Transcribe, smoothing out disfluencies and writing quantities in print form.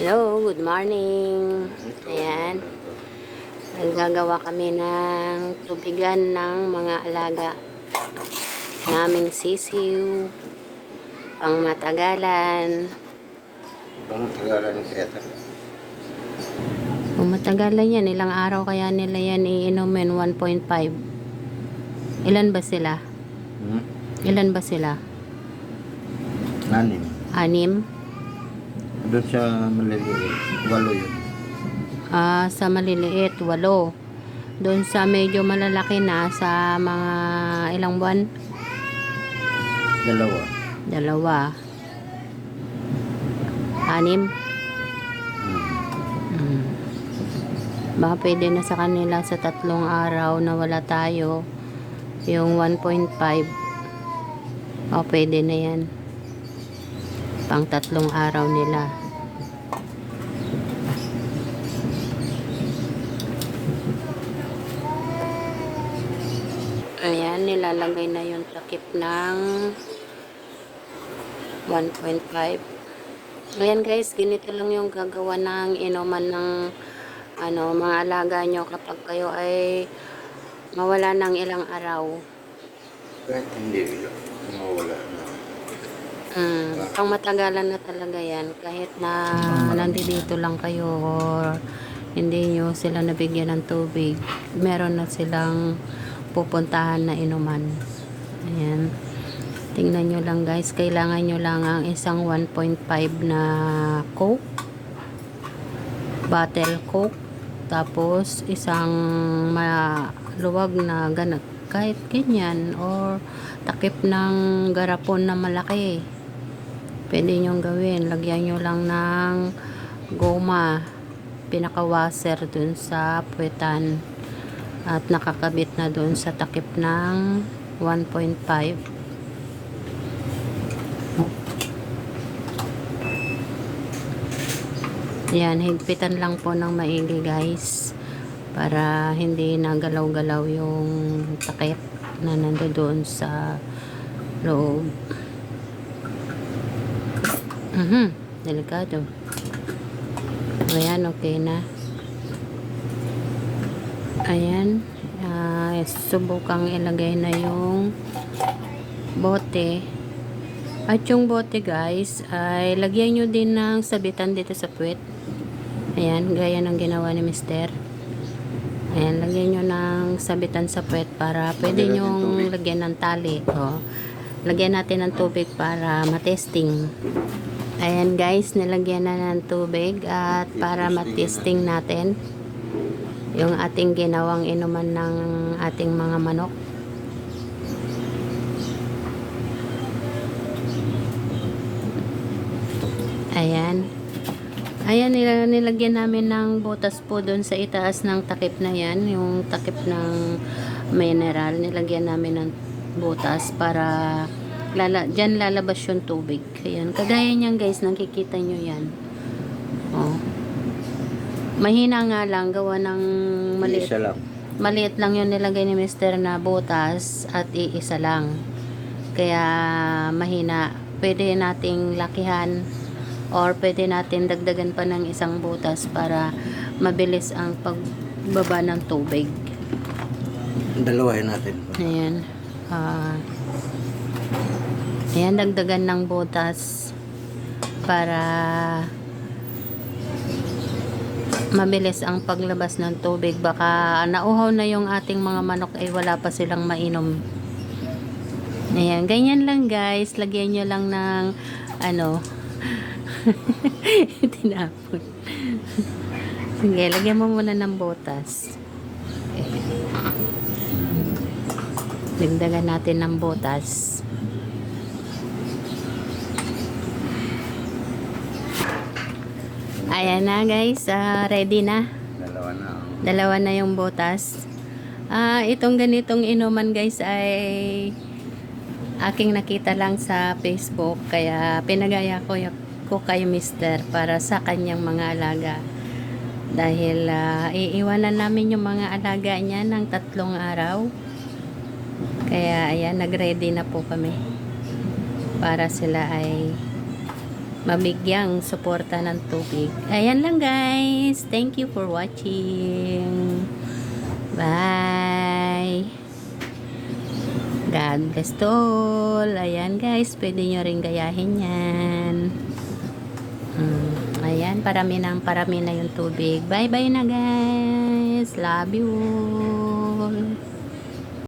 Hello, good morning. Ayan, naggagawa kami ng tubigan ng mga alaga naming sisiw, pang matagalan. Ang tagalan ng kreta. Kung matagalan yan, ilang araw kaya nila yan iinumin? 1.5. Ilan ba sila? Ilan ba sila? 6. 6? Doon sa maliliit, 8 yun. Sa maliliit, 8. Doon sa medyo malalaki na, sa mga ilang buwan? 2. 2. 6? Baka pwede na sa kanila sa 3 araw na wala tayo yung 1.5. Pwede na yan pang 3 araw nila. Ayan, nilalagay na yung takip ng 1.5. Ayan guys, ganito lang yung gagawa ng inuman ng mga alaga nyo kapag kayo ay mawala ng ilang araw. Kahit hindi, mawala na. Pang matagalan na talaga yan kahit na nandito lang kayo or hindi nyo sila nabigyan ng tubig, meron na silang pupuntahan na inuman. Ayan, tingnan nyo lang guys, kailangan nyo lang ang isang 1.5 na Coke, bottle Coke, tapos isang maluwag na ganat kahit ganyan or takip ng garapon na malaki, pwede nyong gawin. Lagyan nyo lang ng goma, pinaka-washer dun sa puwetan at nakakabit na dun sa takip ng 1.5. Yan, higpitan lang po ng maigi guys para hindi nagalaw-galaw yung takip na nandoon sa loob. Delikado. Ayan, okay na. Ayan, subukang ilagay na yung bote. At yung bote guys ay lagyan nyo din ng sabitan dito sa puwet. Ayan, gaya ng ginawa ni Mister. Ayan, lagyan nyo ng sabitan sa puwet para pwede nyong lagyan ng tali. Lagyan natin ng tubig para matesting. Ayan guys, nilagyan na ng tubig at para matesting natin yung ating ginawang inuman ng ating mga manok. Ayan. Ayan, nilagyan namin ng butas po doon sa itaas ng takip na yan. Yung takip ng mineral, nilagyan namin ng butas para dyan lalabas yung tubig. Ayan. Kagaya niyan guys, nakikita nyo yan. Mahina nga lang, gawa ng maliit. Isa lang. Maliit lang yung nilagay ni Mister na butas at iisa lang. Kaya mahina. Pwede nating lakihan or pwede natin dagdagan pa ng isang butas para mabilis ang pagbaba ng tubig. Dalawahin natin. Ayan. Ayan, dagdagan ng butas para mabilis ang paglabas ng tubig. Baka nauhaw na yung ating mga manok ay wala pa silang mainom. Ayan, ganyan lang guys. Lagyan nyo lang ng tinapon. Sige, lagyan mo muna ng butas. Dagdagan natin ng butas. Ayan na guys, ready na. Dalawa na yung butas. Itong ganitong inuman guys ay aking nakita lang sa Facebook, kaya pinagaya ko kay Mister para sa kanyang mga alaga. Dahil iiwanan namin yung mga alaga niya ng 3 araw. Kaya ayan, nag-ready na po kami para sila ay mabigyang suporta ng tubig. Ayan lang guys. Thank you for watching. Bye. God bless to all. Ayan guys, pwede nyo rin gayahin yan. Ayan, parami na yung tubig. Bye bye na guys. Love you all.